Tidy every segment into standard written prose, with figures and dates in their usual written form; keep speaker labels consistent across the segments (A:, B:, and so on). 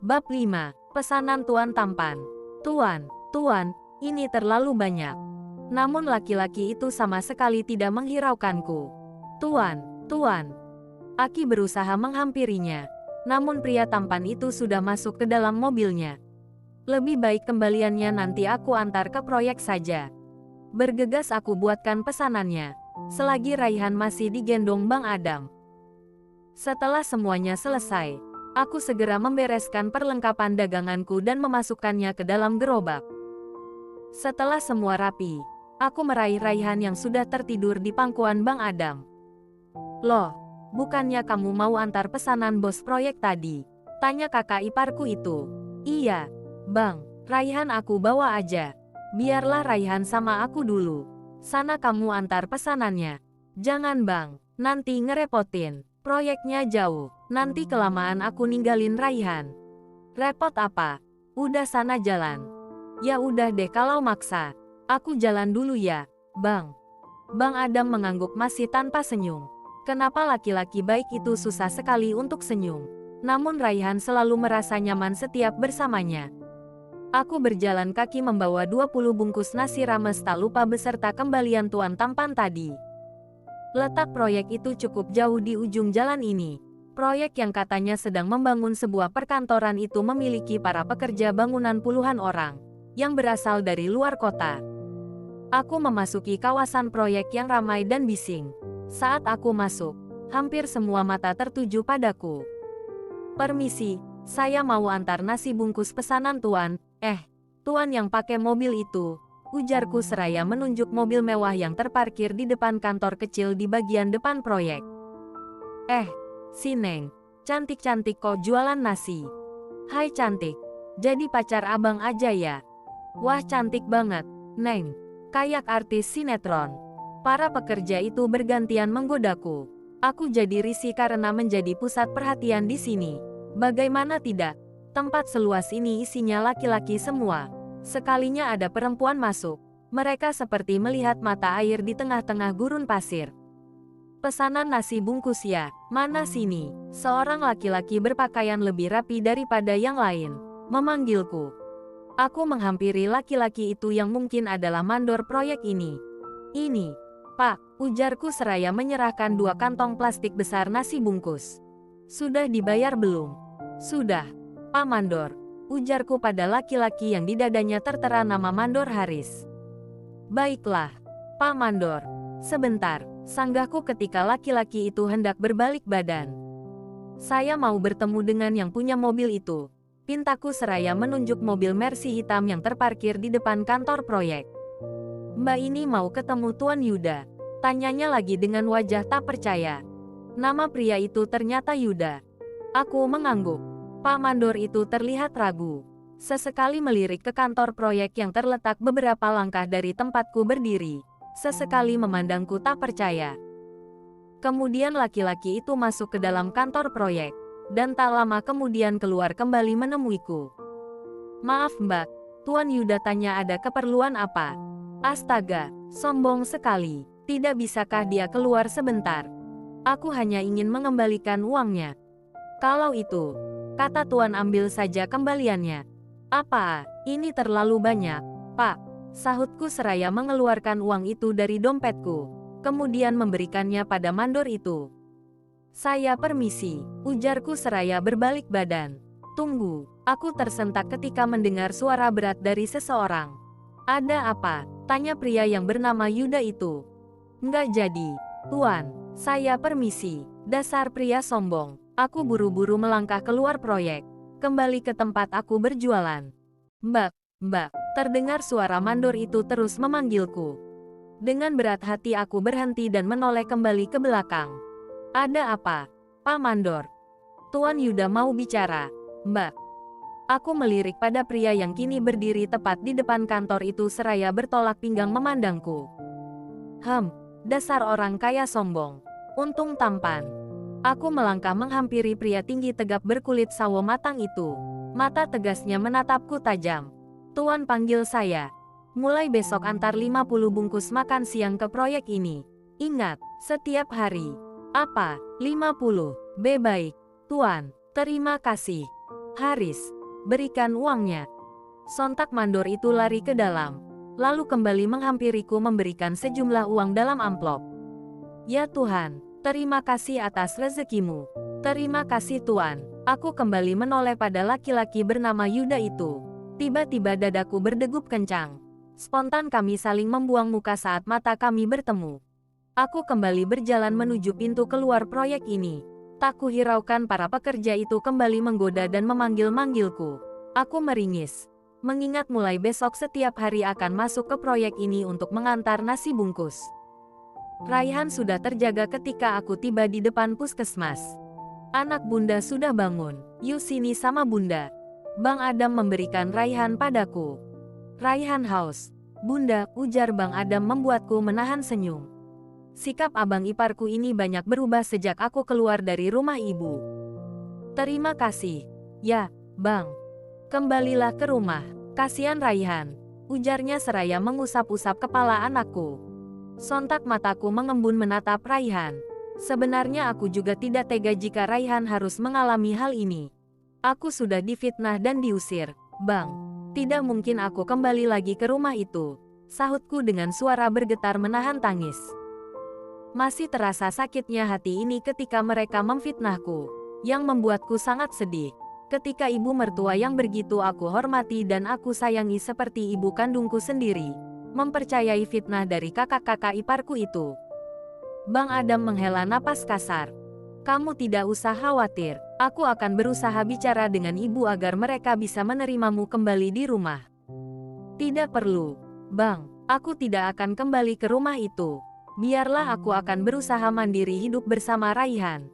A: Bab 5. Pesanan Tuan Tampan. Tuan, ini terlalu banyak. Namun laki-laki itu sama sekali tidak menghiraukanku. Tuan. Aki berusaha menghampirinya. Namun pria tampan itu sudah masuk ke dalam mobilnya. Lebih baik kembaliannya nanti aku antar ke proyek saja. Bergegas aku buatkan pesanannya. Selagi Raihan masih digendong Bang Adam. Setelah semuanya selesai, aku segera membereskan perlengkapan daganganku dan memasukkannya ke dalam gerobak. Setelah semua rapi, aku meraih Raihan yang sudah tertidur di pangkuan Bang Adam. Loh, bukannya kamu mau antar pesanan bos proyek tadi? Tanya kakak iparku itu. Iya, Bang, Raihan aku bawa aja. Biarlah Raihan sama aku dulu. Sana kamu antar pesanannya. Jangan Bang, nanti ngerepotin. Proyeknya jauh, nanti kelamaan aku ninggalin Raihan. Repot apa? Udah sana jalan. Ya udah deh kalau maksa. Aku jalan dulu ya, Bang. Bang Adam mengangguk masih tanpa senyum. Kenapa laki-laki baik itu susah sekali untuk senyum? Namun Raihan selalu merasa nyaman setiap bersamanya. Aku berjalan kaki membawa 20 bungkus nasi rames tak lupa beserta kembalian Tuan Tampan tadi. Letak proyek itu cukup jauh di ujung jalan ini. Proyek yang katanya sedang membangun sebuah perkantoran itu memiliki para pekerja bangunan puluhan orang, yang berasal dari luar kota. Aku memasuki kawasan proyek yang ramai dan bising. Saat aku masuk, hampir semua mata tertuju padaku. Permisi, saya mau antar nasi bungkus pesanan Tuan. Tuan yang pakai mobil itu, ujarku seraya menunjuk mobil mewah yang terparkir di depan kantor kecil di bagian depan proyek. Si Neng, cantik-cantik kok jualan nasi. Hai cantik, jadi pacar abang aja ya? Wah cantik banget, Neng, kayak artis sinetron. Para pekerja itu bergantian menggodaku. Aku jadi risih karena menjadi pusat perhatian di sini. Bagaimana tidak? Tempat seluas ini isinya laki-laki semua. Sekalinya ada perempuan masuk, mereka seperti melihat mata air di tengah-tengah gurun pasir. Pesanan nasi bungkus ya, mana sini? Seorang laki-laki berpakaian lebih rapi daripada yang lain, memanggilku. Aku menghampiri laki-laki itu yang mungkin adalah mandor proyek ini. Ini, Pak, ujarku seraya menyerahkan 2 kantong plastik besar nasi bungkus. Sudah dibayar belum? Sudah, Pak Mandor. Ujarku pada laki-laki yang di dadanya tertera nama Mandor Haris. Baiklah, Pak Mandor. Sebentar, sanggahku ketika laki-laki itu hendak berbalik badan. Saya mau bertemu dengan yang punya mobil itu. Pintaku seraya menunjuk mobil Mercy hitam yang terparkir di depan kantor proyek. Mbak ini mau ketemu Tuan Yuda. Tanyanya lagi dengan wajah tak percaya. Nama pria itu ternyata Yuda. Aku mengangguk. Pak Mandor itu terlihat ragu. Sesekali melirik ke kantor proyek yang terletak beberapa langkah dari tempatku berdiri. Sesekali memandangku tak percaya. Kemudian laki-laki itu masuk ke dalam kantor proyek. Dan tak lama kemudian keluar kembali menemuiku. Maaf Mbak, Tuan Yuda tanya ada keperluan apa? Astaga, sombong sekali. Tidak bisakah dia keluar sebentar? Aku hanya ingin mengembalikan uangnya. Kalau itu, kata Tuan ambil saja kembaliannya. Apa? Ini terlalu banyak, Pak. Sahutku seraya mengeluarkan uang itu dari dompetku. Kemudian memberikannya pada mandor itu. Saya permisi, ujarku seraya berbalik badan. Tunggu, aku tersentak ketika mendengar suara berat dari seseorang. Ada apa? Tanya pria yang bernama Yuda itu. Nggak jadi, Tuan. Saya permisi. Dasar pria sombong. Aku buru-buru melangkah keluar proyek. Kembali ke tempat aku berjualan. Mbak, terdengar suara mandor itu terus memanggilku. Dengan berat hati aku berhenti dan menoleh kembali ke belakang. Ada apa, Pak Mandor? Tuan Yuda mau bicara, Mbak. Aku melirik pada pria yang kini berdiri tepat di depan kantor itu seraya bertolak pinggang memandangku. Dasar orang kaya sombong. Untung tampan. Aku melangkah menghampiri pria tinggi tegap berkulit sawo matang itu. Mata tegasnya menatapku tajam. Tuan panggil saya. Mulai besok antar 50 bungkus makan siang ke proyek ini. Ingat, setiap hari. Apa? 50. Baik, Tuan. Terima kasih. Haris, berikan uangnya. Sontak mandor itu lari ke dalam, lalu kembali menghampiriku memberikan sejumlah uang dalam amplop. Ya Tuhan, terima kasih atas rezekimu. Terima kasih Tuan. Aku kembali menoleh pada laki-laki bernama Yuda itu. Tiba-tiba dadaku berdegup kencang. Spontan kami saling membuang muka saat mata kami bertemu. Aku kembali berjalan menuju pintu keluar proyek ini. Tak kuhiraukan para pekerja itu kembali menggoda dan memanggil-manggilku. Aku meringis, mengingat mulai besok setiap hari akan masuk ke proyek ini untuk mengantar nasi bungkus. Raihan sudah terjaga ketika aku tiba di depan puskesmas. Anak bunda sudah bangun. Yuk sini sama bunda. Bang Adam memberikan Raihan padaku. Raihan haus. Bunda, ujar Bang Adam membuatku menahan senyum. Sikap abang iparku ini banyak berubah sejak aku keluar dari rumah ibu. Terima kasih. Ya, Bang. Kembalilah ke rumah. Kasihan Raihan, ujarnya seraya mengusap-usap kepala anakku. Sontak mataku mengembun menatap Raihan. Sebenarnya aku juga tidak tega jika Raihan harus mengalami hal ini. Aku sudah difitnah dan diusir. Bang, tidak mungkin aku kembali lagi ke rumah itu, sahutku dengan suara bergetar menahan tangis. Masih terasa sakitnya hati ini ketika mereka memfitnahku, yang membuatku sangat sedih. Ketika ibu mertua yang begitu aku hormati dan aku sayangi seperti ibu kandungku sendiri, mempercayai fitnah dari kakak-kakak iparku itu. Bang Adam menghela napas kasar. Kamu tidak usah khawatir, aku akan berusaha bicara dengan ibu agar mereka bisa menerimamu kembali di rumah. Tidak perlu, Bang, aku tidak akan kembali ke rumah itu. Biarlah aku akan berusaha mandiri hidup bersama Raihan.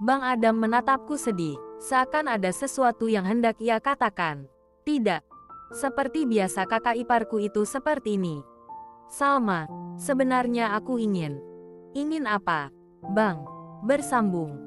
A: Bang Adam menatapku sedih, seakan ada sesuatu yang hendak ia katakan. Tidak, seperti biasa kakak iparku itu seperti ini. Salma, sebenarnya aku ingin apa, Bang? Bersambung.